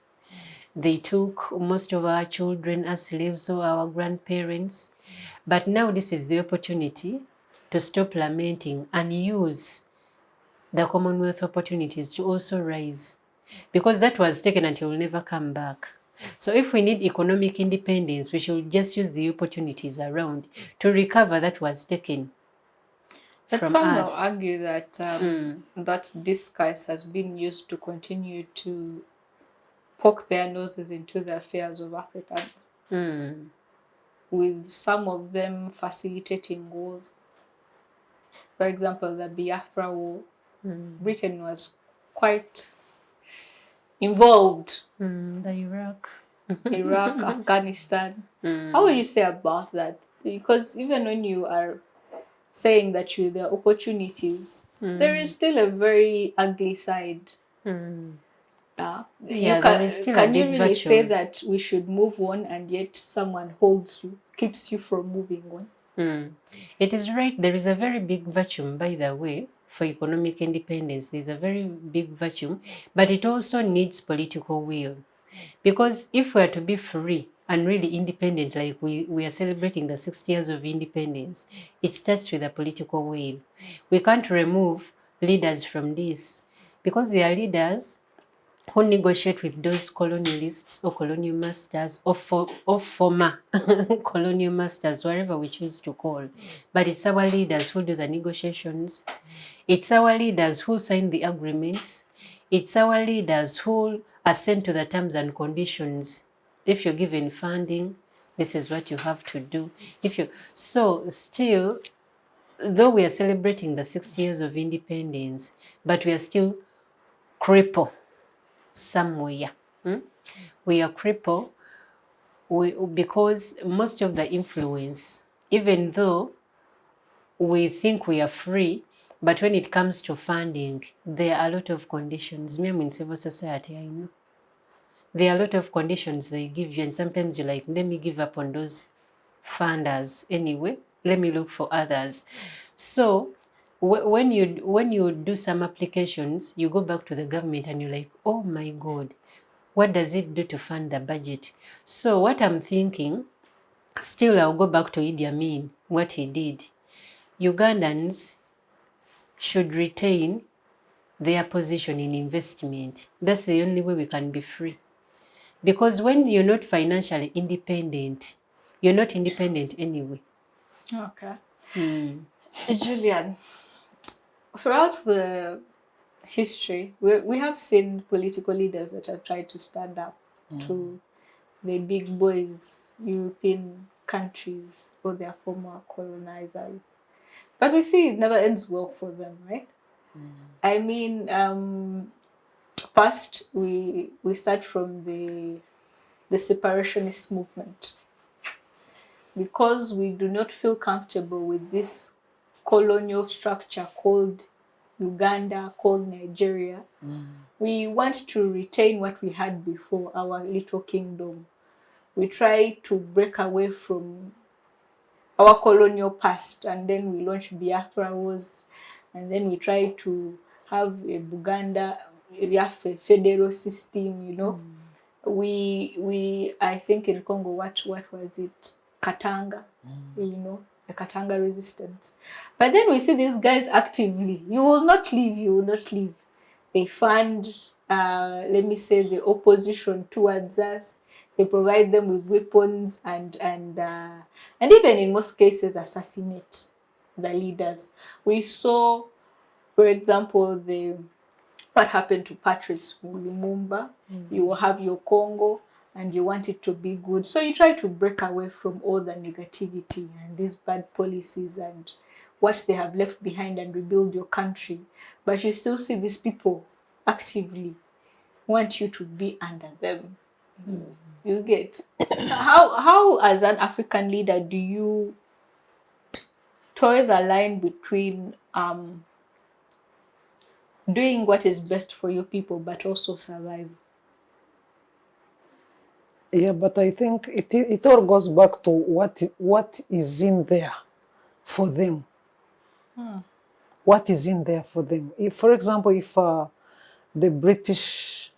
They took most of our children as slaves or our grandparents. But now this is the opportunity to stop lamenting and use the Commonwealth opportunities to also rise. Because that was taken and it will never come back. So if we need economic independence, we should just use the opportunities around to recover that was taken. But from some will us. argue that that discourse has been used to continue to poke their noses into the affairs of Africans, with some of them facilitating wars. For example, the Biafra War, Britain was quite involved. The Iraq. Iraq, Afghanistan. How would you say about that? Because even when you are saying that there are opportunities, there is still a very ugly side. Yeah, there is still a can you big really say vacuum. that we should move on and yet someone holds you, keeps you from moving on? It is right. There is a very big vacuum, by the way, for economic independence. There's a very big vacuum, but it also needs political will. Because if we are to be free and really independent, like we are celebrating the 60 years of independence, it starts with a political will. We can't remove leaders from this because they are leaders who negotiate with those colonialists or colonial masters or former colonial masters, whatever we choose to call. But it's our leaders who do the negotiations. It's our leaders who sign the agreements. It's our leaders who assent to the terms and conditions. If you're given funding, this is what you have to do. So still, though we are celebrating the 60 years of independence, but we are still crippled somewhere. We are crippled because most of the influence, even though we think we are free, but when it comes to funding, there are a lot of conditions. Me, I'm in civil society, I know. There are a lot of conditions they give you, and sometimes you're like, let me give up on those funders anyway. Let me look for others. So when you do some applications, you go back to the government and you're like, oh my God, what does it do to fund the budget? So what I'm thinking, still I'll go back to Idi Amin, what he did. Ugandans should retain their position in investment. That's the only way we can be free. Because when you're not financially independent, you're not independent anyway. Okay. Julian, throughout the history, we have seen political leaders that have tried to stand up to the big boys, European countries, or their former colonizers. But we see it never ends well for them, right? I mean, first we start from the separationist movement. Because we do not feel comfortable with this colonial structure called Uganda, called Nigeria, we want to retain what we had before, our little kingdom. We try to break away from our colonial past, and then we launch Biafra wars, and then we try to have a Buganda, a federal system. We I think in Congo, what was it? Katanga, the Katanga resistance. But then we see these guys actively. You will not leave. They fund, let me say, the opposition towards us. They provide them with weapons and even in most cases assassinate the leaders. We saw, for example, what happened to Patrice Lumumba. You will have your Congo and you want it to be good. So you try to break away from all the negativity and these bad policies and what they have left behind and rebuild your country. But you still see these people actively want you to be under them. You get. How as an African leader do you toe the line between doing what is best for your people but also survive? Yeah, but I think it all goes back to what is in there for them. What is in there for them? If, for example, if the British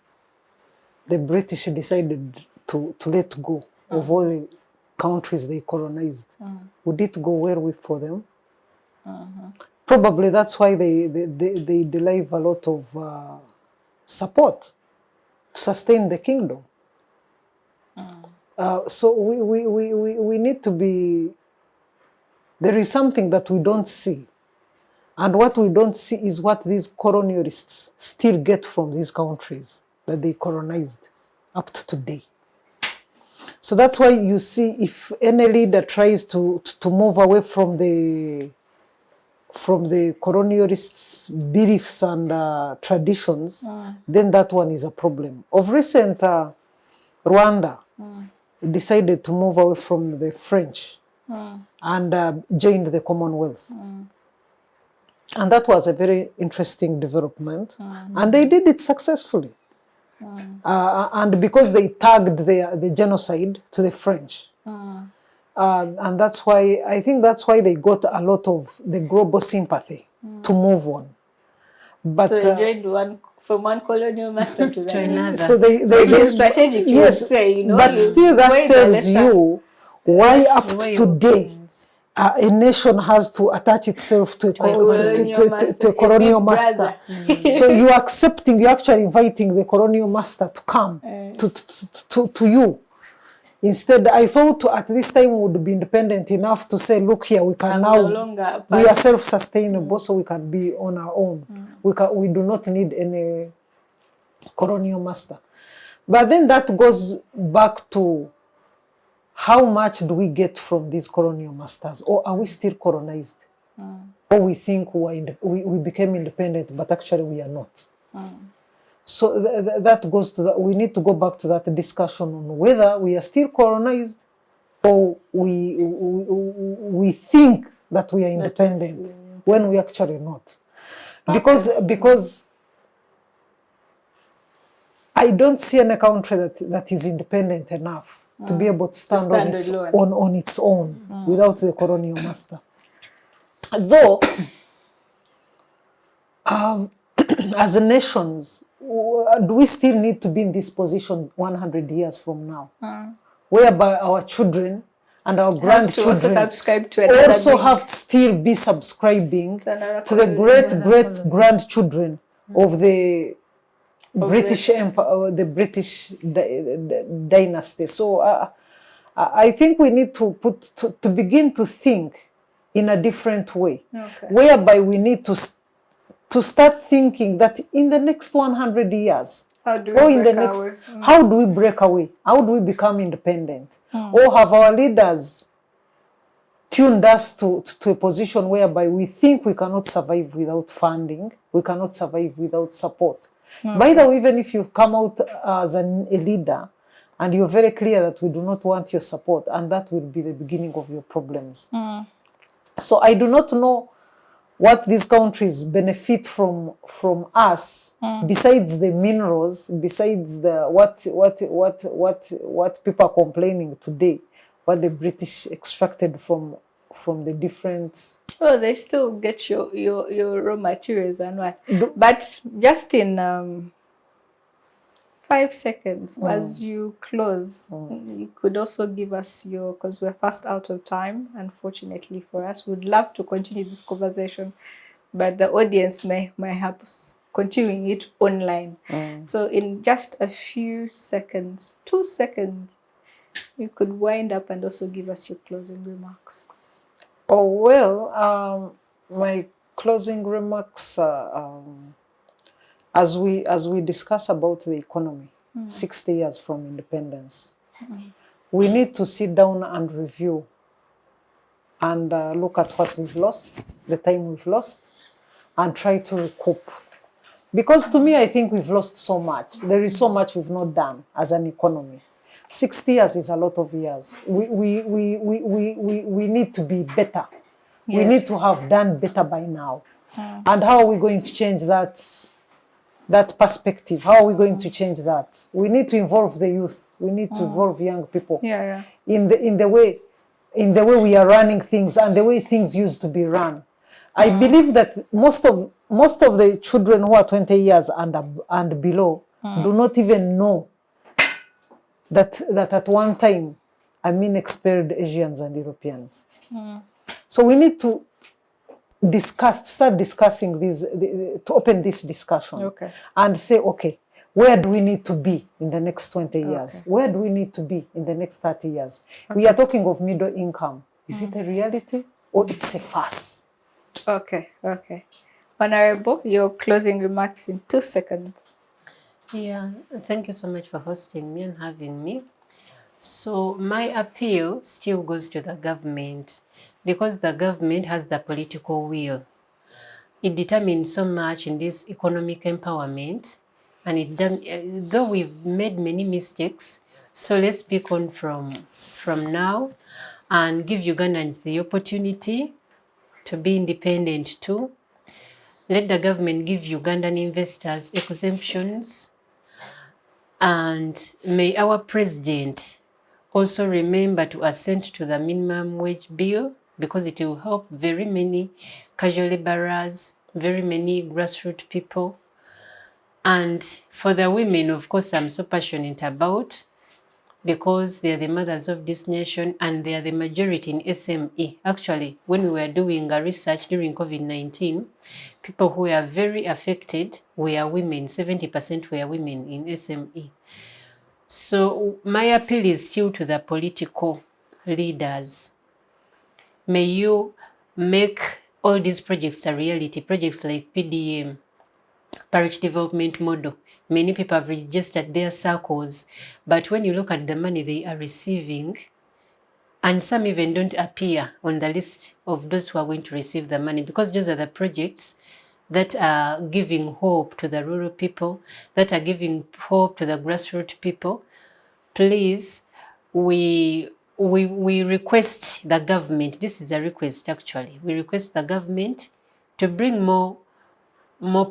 decided to let go of all the countries they colonized, would it go well for them? Probably that's why they derive a lot of support to sustain the kingdom. So we need to be, there is something that we don't see. And what we don't see is what these colonialists still get from these countries that they colonized up to today. So that's why you see, if any leader tries to move away from the colonialists' beliefs and traditions, then that one is a problem. Of recent, Rwanda decided to move away from the French and joined the Commonwealth. And that was a very interesting development. And they did it successfully. And because they tagged the genocide to the French. And that's why, I think that's why they got a lot of the global sympathy to move on. But, so they joined from one colonial master to the another. So they which is strategic, you would say, you know. But still that tells you why up to Why today a nation has to attach itself to a colonial master. So you're accepting, you're actually inviting the colonial master to come to you. Instead, I thought at this time we would be independent enough to say, look here, we can we are self-sustainable, so we can be on our own. We do not need any colonial master. But then that goes back to how much do we get from these colonial masters? Or are we still colonized? Or we think we became independent, but actually we are not. So that goes to that. We need to go back to that discussion on whether we are still colonized or we think that we are independent when we actually not. Because I don't see any country that is independent enough to be able to stand on its own without the colonial master. Though, as nations, do we still need to be in this position 100 years from now? Whereby our children and our grandchildren also have to still be subscribing to the great-great-grandchildren of the British Empire, the British dynasty. So I think we need to begin to think in a different way, whereby we need to start thinking that in the next 100 years, how do we break away? How do we become independent? Or have our leaders tuned us to a position whereby we think we cannot survive without funding, we cannot survive without support? By the way, even if you come out as a leader and you're very clear that we do not want your support, and that will be the beginning of your problems. So I do not know what these countries benefit from us, besides the minerals, besides the what people are complaining today, what the British extracted from the different. Oh, they still get your raw materials and what. But just in 5 seconds, as you close, you could also give us your, because we're fast out of time, unfortunately for us. We'd love to continue this conversation, but the audience may help us continuing it online. So in just a few seconds, 2 seconds, you could wind up and also give us your closing remarks. Oh, well, my closing remarks, as we discuss about the economy, 60 years from independence, we need to sit down and review and look at what we've lost, the time we've lost, and try to recoup. Because to me, I think we've lost so much. There is so much we've not done as an economy. 60 years is a lot of years. We need to be better. Yes. We need to have done better by now. And how are we going to change that perspective? How are we going to change that? We need to involve the youth. We need to involve young people in the way we are running things and the way things used to be run. I believe that most of the children who are 20 years and below do not even know that at one time, expelled Asians and Europeans. So we need to start discussing this, to open this discussion and say, okay, where do we need to be in the next 20 years? Where do we need to be in the next 30 years? We are talking of middle income. Is it a reality or it's a farce? Okay, okay. Honorable, your closing remarks in 2 seconds. Yeah, thank you so much for hosting me and having me. So my appeal still goes to the government, because the government has the political will. It determines so much in this economic empowerment, and though we've made many mistakes, so let's speak on from now and give Ugandans the opportunity to be independent too. Let the government give Ugandan investors exemptions, and may our president also remember to assent to the minimum wage bill, because it will help very many casual laborers, very many grassroots people. And for the women, of course, I'm so passionate about, because they are the mothers of this nation and they are the majority in SME. Actually, when we were doing a research during COVID-19, people who were very affected were women. 70% were women in SME. So my appeal is still to the political leaders. May you make all these projects a reality, projects like PDM, Parish Development Model. Many people have registered their circles, but when you look at the money they are receiving, and some even don't appear on the list of those who are going to receive the money, because those are the projects that are giving hope to the rural people, that are giving hope to the grassroots people. Please, we request the government, this is a request actually, we request the government to bring more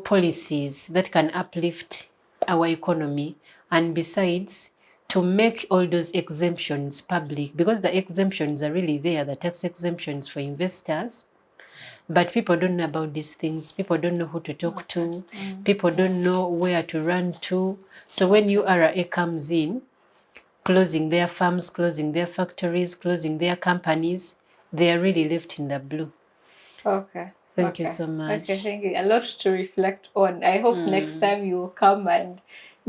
policies that can uplift our economy, and besides, to make all those exemptions public, because the exemptions are really there, the tax exemptions for investors. But people don't know about these things. People don't know who to talk to. People don't know where to run to. So when URA comes in, closing their farms, closing their factories, closing their companies, they are really left in the blue. Okay. Thank you so much. Okay, thank you. A lot to reflect on. I hope next time you will come and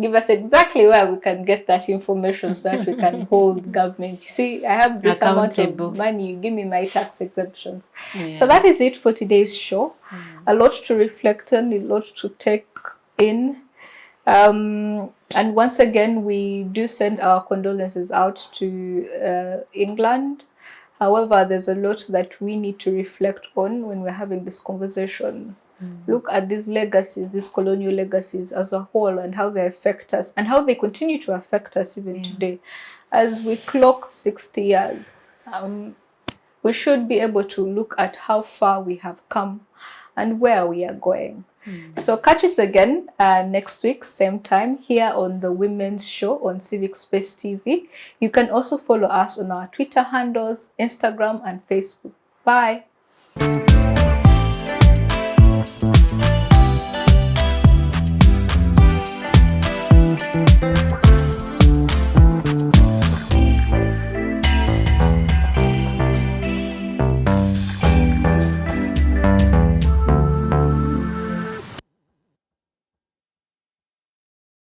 give us exactly where we can get that information so that we can hold government. See, I have this amount Accountable. of money, you give me my tax exemptions. Yeah. So that is it for today's show. A lot to reflect on, a lot to take in. And once again, we do send our condolences out to England. However, there's a lot that we need to reflect on when we're having this conversation. Look at these legacies, these colonial legacies as a whole, and how they affect us, and how they continue to affect us even today. As we clock 60 years, we should be able to look at how far we have come and where we are going. So catch us again next week, same time, here on the Women's Show on Civic Space TV. You can also follow us on our Twitter handles, Instagram, and Facebook. Bye.